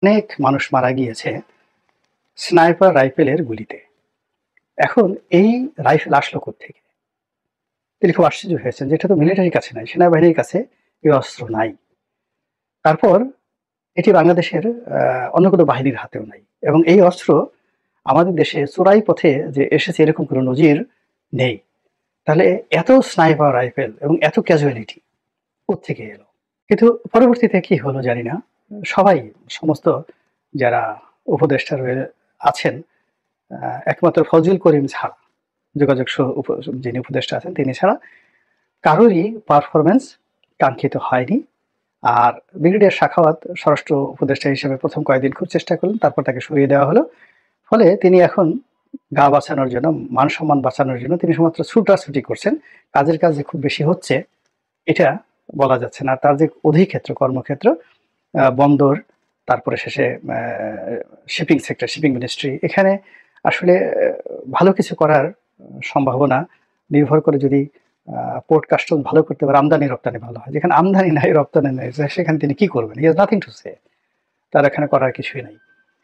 অনেক মানুষ মারা গিয়েছে স্নাইপার রাইফেলের গুলিতে। এখন এই রাইফেল আসলো কোত্থেকে? তিনি খুব আশ্চর্য হয়েছেন যে এটা তো মিলিটারির কাছে নাই, সেনাবাহিনীর কাছে এই অস্ত্র নাই। তারপর এটি বাংলাদেশের অন্য কোনো বাহিনীর হাতেও নাই, এবং এই অস্ত্র আমাদের দেশে চোরাই পথে যে এসেছে এরকম কোনো নজির নেই। তাহলে এত স্নাইপার রাইফেল এবং এত ক্যাজুয়ালিটি কোত্থেকে এলো? কিন্তু পরবর্তীতে কি হলো জানি না, সবাই, সমস্ত যারা উপদেষ্টা আছেন, একমাত্র ফজল করিম ছাড়া, যোগাযোগ যিনি উপদেষ্টা আছেন তিনি ছাড়া কারোরই পারফরমেন্স কাঙ্ক্ষিত হয়নি। আর ব্রিগেডিয়ার সাখাওয়াত স্বরাষ্ট্র উপদেষ্টা হিসেবে প্রথম কয়েকদিন খুব চেষ্টা করলেন, তারপর তাকে সরিয়ে দেওয়া হলো। ফলে তিনি এখন গা বাঁচানোর জন্য, মান সম্মান বাঁচানোর জন্য তিনি শুধুমাত্র ছুটাছুটি করছেন। কাজের কাজ যে খুব বেশি হচ্ছে এটা বলা যাচ্ছে না। তার যে অধিক্ষেত্র, কর্মক্ষেত্র, বন্দর, তারপরে শেষে শিপিং সেক্টর, শিপিং মিনিস্ট্রি, এখানে আসলে ভালো কিছু করার সম্ভাবনা নির্ভর করে যদি পোর্ট কাস্টম ভালো করতে পারে, আমদানি রপ্তানি ভালো হয়। যেখানে আমদানি নাই, রপ্তানি নাই, সেখানে তিনি কি করবেন? He has nothing to say. তার এখানে করার কিছুই নাই।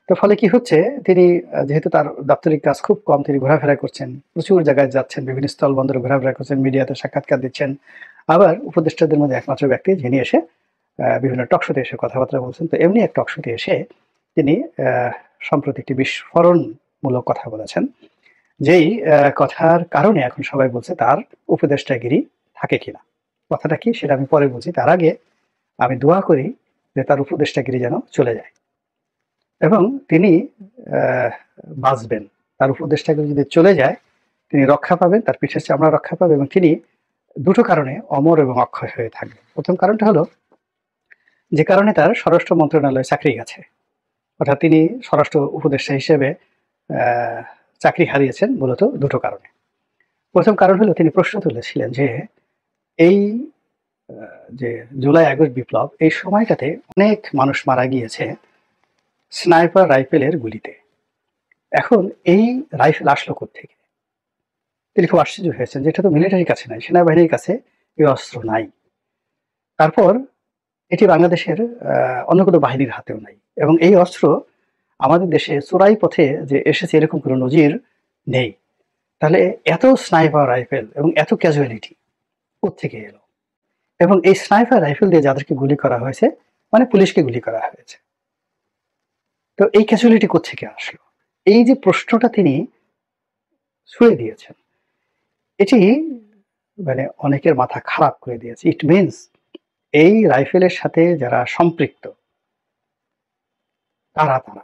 তো ফলে কি হচ্ছে, তিনি যেহেতু তার দাপ্তরিক কাজ খুব কম, তিনি ঘোরাফেরা করছেন, প্রচুর জায়গায় যাচ্ছেন, বিভিন্ন স্থল বন্দরে ঘোরাফেরা করছেন, মিডিয়াতে সাক্ষাৎকার দিচ্ছেন। আবার উপদেষ্টাদের মধ্যে একমাত্র ব্যক্তি যিনি এসে বিভিন্ন টকশোতে এসে কথাবার্তা বলছেন। তো এমনি এক টকশোতে এসে তিনি সম্প্রতি একটি বিস্ফোরণমূলক কথা বলেছেন, যেই কথার কারণে এখন সবাই বলছে তার উপদেষ্টাগিরি থাকে কিনা। কথাটা কি সেটা আমি পরে বলছি, তার আগে আমি দোয়া করি যে তার উপদেষ্টাগিরি যেন চলে যায় এবং তিনি বাঁচবেন। তার উপদেষ্টাগিরি যদি চলে যায় তিনি রক্ষা পাবেন, তার পিঠের চামড়া রক্ষা পাবে, এবং তিনি দুটো কারণে অমর এবং অক্ষয় হয়ে থাকবেন। প্রথম কারণটা হলো যে কারণে তার স্বরাষ্ট্র মন্ত্রণালয়ে চাকরি গেছে, অর্থাৎ তিনি স্বরাষ্ট্র উপদেষ্টা হিসেবে চাকরি হারিয়েছেন মূলত দুটো কারণে। প্রথম কারণ হলো তিনি প্রশ্ন তুলেছিলেন যে এই যে জুলাই আগস্ট বিপ্লব, এই সময়টাতে অনেক মানুষ মারা গিয়েছে স্নাইপার রাইফেলের গুলিতে। এখন এই রাইফেল আসলো কোত্থেকে? তিনি খুব আশ্চর্য হয়েছেন যে এটা তো মিলিটারির কাছে নাই, সেনাবাহিনীর কাছে এই অস্ত্র নাই। তারপর এটি বাংলাদেশের অন্য কোনো বাহিনীর হাতেও নাই, এবং এই অস্ত্র আমাদের দেশে চোরাই পথে যে এসেছে এরকম কোনো নজির নেই। তাহলে এত স্নাইপার রাইফেল এবং এত ক্যাজুয়ালিটি কোত্থেকে এলো? এবং এই স্নাইপার রাইফেল দিয়ে যাদেরকে গুলি করা হয়েছে, মানে পুলিশকে গুলি করা হয়েছে, তো এই ক্যাজুয়ালিটি কোত্থেকে আসলো? এই যে প্রশ্নটা তিনি ছুড়ে দিয়েছেন, এটি মানে অনেকের মাথা খারাপ করে দিয়েছে। ইট মিনস এই রাইফেলের সাথে যারা সম্পৃক্ত তারা তারা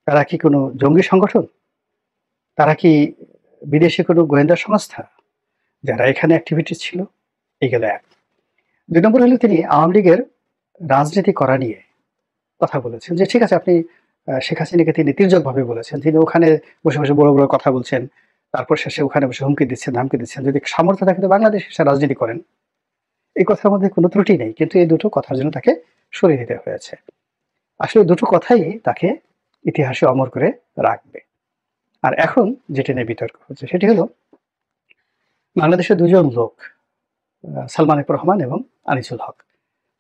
তারা কি কোনো জঙ্গি সংগঠন? তারা কি বিদেশি কোনো গোয়েন্দা সংস্থা যারা এখানে অ্যাক্টিভিটিস ছিল? এই গেল এক। ২ নম্বর হলো তিনি আওয়ামী লীগের রাজনীতি করা নিয়ে কথা বলেছেন, যে ঠিক আছে আপনি শেখ হাসিনাকে তিনি তির্যকভাবে বলেছেন, তিনি ওখানে বসে বসে বড় বড় কথা বলছেন, তারপর শেষে ওখানে বসে হুমকি দিচ্ছেন, ধামকি দিচ্ছেন, যদি সামর্থ্য থাকে তো বাংলাদেশে এসে রাজনীতি করেন। এই কথার মধ্যে কোনো ত্রুটি নেই, কিন্তু এই দুটো কথার জন্য তাকে সরিয়ে দিতে হয়েছে। আসলে দুটো কথাই তাকে ইতিহাসে অমর করে রাখবে। আর এখন যেটা নিয়ে বিতর্ক হচ্ছে সেটি হলো বাংলাদেশের দুজন লোক, সালমান এফ রহমান এবং আনিসুল হক,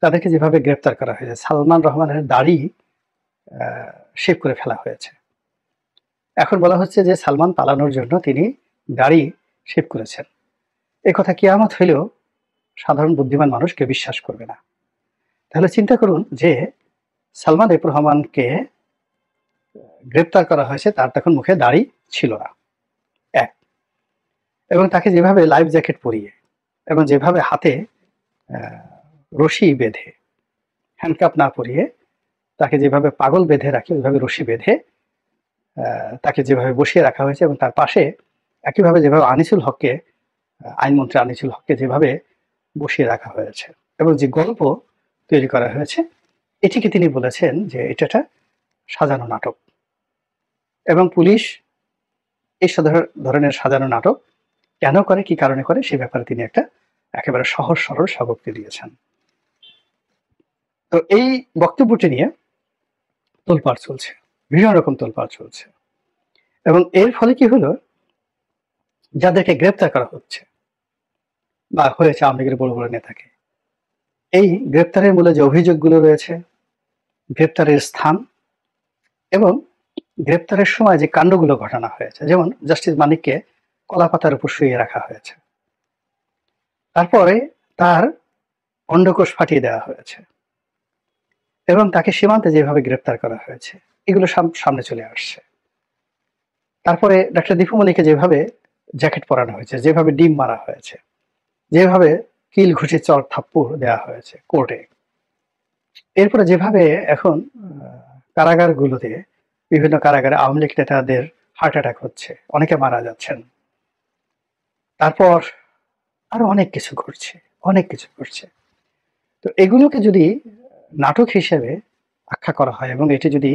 তাদেরকে যেভাবে গ্রেপ্তার করা হয়েছে, সালমান রহমানের দাড়ি শেভ করে ফেলা হয়েছে। এখন বলা হচ্ছে যে সালমান পালানোর জন্য তিনি দাড়ি শেভ করেছেন। এ কথা কিয়ামত হইলেও সাধারণ বুদ্ধিমান মানুষ কেউ বিশ্বাস করবে না। তাহলে চিন্তা করুন যে সালমান এফ রহমানকে গ্রেপ্তার করা হয়েছে, তার তখন মুখে দাড়ি ছিল না, এক, এবং তাকে যেভাবে লাইফ জ্যাকেট পরিয়ে এবং যেভাবে হাতে রশি বেঁধে, হ্যান্ডকাপ না পরিয়ে তাকে যেভাবে পাগল বেঁধে রাখে, ওইভাবে রশি বেঁধে তাকে যেভাবে বসিয়ে রাখা হয়েছে, এবং তার পাশে একইভাবে যেভাবে আনিসুল হককে, আইনমন্ত্রী আনিসুল হককে যেভাবে বসিয়ে রাখা হয়েছে, এবং যে গল্প তৈরি করা হয়েছে, এটিকে তিনি বলেছেন যে এটা একটা সাজানো নাটক, এবং পুলিশ এই ধরনের সাজানো নাটক কেন করে, কি কারণে করে, সে ব্যাপারে তিনি একটা একেবারে সহজ সরল স্বীকারোক্তি দিয়েছেন। তো এই বক্তব্যটি নিয়ে তোলপাড় চলছে, বিভিন্ন রকম তোলপাড় চলছে, এবং এর ফলে কি হলো, যাদেরকে গ্রেপ্তার করা হচ্ছে বা হয়েছে আওয়ামী লীগের বড় বড় নেতাকে, এই গ্রেপ্তারের মূলে যে অভিযোগগুলো রয়েছে, গ্রেপ্তারের স্থান এবং গ্রেপ্তারের সময় যে কাণ্ডগুলো ঘটানো হয়েছে, যেমন জাস্টিস মানিককে কলাপাতার উপর শুইয়ে রাখা হয়েছে, তারপরে তার অন্ডকোষ ফাটিয়ে দেওয়া হয়েছে এবং তাকে সীমান্তে যেভাবে গ্রেপ্তার করা হয়েছে, এগুলো সামনে চলে আসছে। তারপরে ডাক্তার দীপুমণিকে যেভাবে জ্যাকেট পরানো হয়েছে, যেভাবে ডিম মারা হয়েছে, যেভাবে কিল ঘুষি চর থাপ্পড় দেওয়া হয়েছে কোর্টে, এরপরে যেভাবে এখন কারাগারগুলোতে বিভিন্ন কারাগারে আওয়ামী লীগ নেতাদের হার্ট অ্যাটাক হচ্ছে, অনেকে মারা যাচ্ছেন, তারপর আরো অনেক কিছু ঘটছে, অনেক কিছু ঘটছে। তো এগুলোকে যদি নাটক হিসেবে আখ্যা করা হয় এবং এটি যদি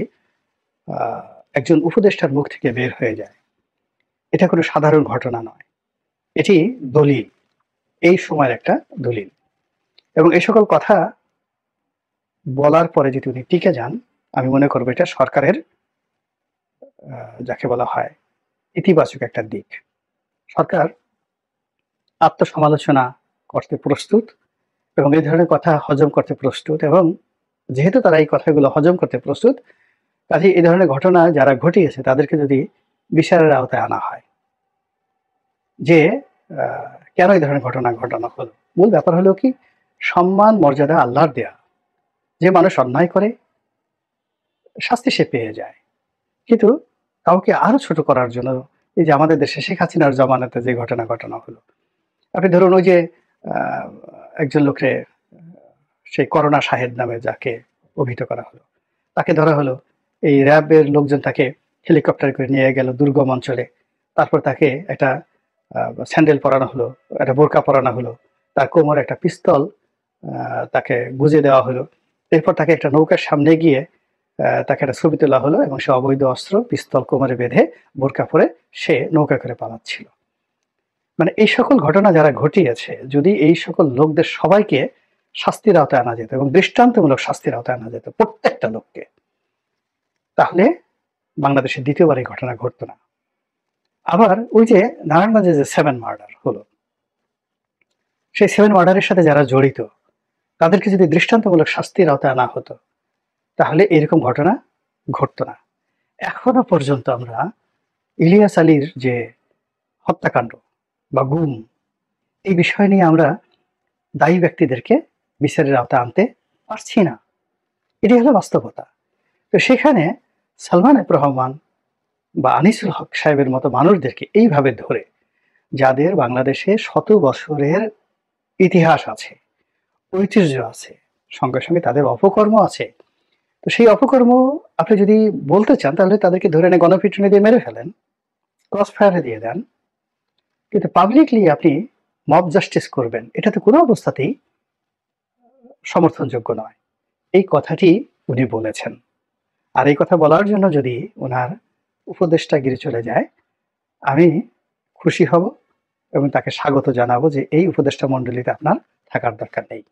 একজন উপদেষ্টার মুখ থেকে বের হয়ে যায়, এটা কোনো সাধারণ ঘটনা নয়, এটি দলিল, এই সময়ের একটা দলিল। এবং এই সকল কথা বলার পরে যদি উনি টিকে যান, আমি মনে করবো এটা সরকারের যাকে বলা হয় ইতিবাচক একটা দিক। সরকার আত্মসমালোচনা করতে প্রস্তুত এবং এই ধরনের কথা হজম করতে প্রস্তুত, এবং যেহেতু তারা এই কথাগুলো হজম করতে প্রস্তুত, কাজে এই ধরনের ঘটনা যারা ঘটিয়েছে তাদেরকে যদি বিচারের আওতায় আনা হয়, যে কেন এই ধরনের ঘটনা ঘটানো হলো, মূল ব্যাপার হলো কি, সম্মান মর্যাদা আল্লাহর দেয়া। যে মানুষ অন্যায় করে শাস্তি সে পেয়ে যায়, কিন্তু কাউকে আরো ছোট করার জন্য, এই যে আমাদের দেশে শেখ হাসিনার জমানাতে যে ঘটনা ঘটানো হলো, আপনি ধরুন ওই যে একজন লোককে, সেই করোনা শাহেদ নামে যাকে অভিহিত করা হলো, তাকে ধরা হলো, এই র্যাবের লোকজন তাকে হেলিকপ্টার করে নিয়ে গেল দুর্গম অঞ্চলে, তারপর তাকে একটা স্যান্ডেল পরানো হলো, একটা বোরকা পরানো হলো, তার কোমরে একটা পিস্তল তাকে গুজে দেওয়া হলো, এরপর তাকে একটা নৌকার সামনে গিয়ে তাকে একটা ছবি তোলা হলো এবং সে অবৈধ অস্ত্র পিস্তল কোমরে বেঁধে বোরকা পরে সে নৌকা করে পালাচ্ছিল। মানে এই সকল ঘটনা যারা ঘটিয়েছে, যদি এই সকল লোকদের সবাইকে শাস্তির আওতায় আনা যেত এবং দৃষ্টান্তমূলক শাস্তির আওতায় আনা যেত প্রত্যেকটা লোককে, তাহলে বাংলাদেশে দ্বিতীয়বার এই ঘটনা ঘটতো না। আবার ওই যে নারায়ণগঞ্জে যে 7 মার্ডার হলো, সেই 7 মার্ডারের সাথে যারা জড়িত তাদেরকে যদি দৃষ্টান্তমূলক শাস্তির আওতায় আনা হতো, তাহলে এরকম ঘটনা ঘটতো না। এখনো পর্যন্ত আমরা ইলিয়াস আলীর যে হত্যাকাণ্ড বা গুম, এই বিষয় নিয়ে আমরা দায়ী ব্যক্তিদেরকে বিচারের আওতায় আনতে পারছি না, এটি হলো বাস্তবতা। তো সেখানে সালমান এফ রহমান বা আনিসুল হক সাহেবের মতো মানুষদেরকে এইভাবে ধরে, যাদের বাংলাদেশে শত বছরের ইতিহাস আছে, ঐতিহ্য আছে, সঙ্গে সঙ্গে তাদের অপকর্ম আছে, তো সেই অপকর্ম আপনি যদি বলতে চান, তাহলে তাদেরকে ধরে এনে গণপিটুনি দিয়ে মেরে ফেলেন, ক্রস ফায়ারে দিয়ে দেন, কিন্তু পাবলিকলি আপনি মব জাস্টিস করবেন, এটা তো কোনো অবস্থাতেই সমর্থনযোগ্য নয়। এই কথাটি উনি বলেছেন। আর এই কথা বলার জন্য যদি ওনার উপদেষ্টাগিরি চলে যায়, আমি খুশি হব এবং তাকে স্বাগত জানাবো যে এই উপদেষ্টা মণ্ডলীতে আপনার থাকার দরকার নেই।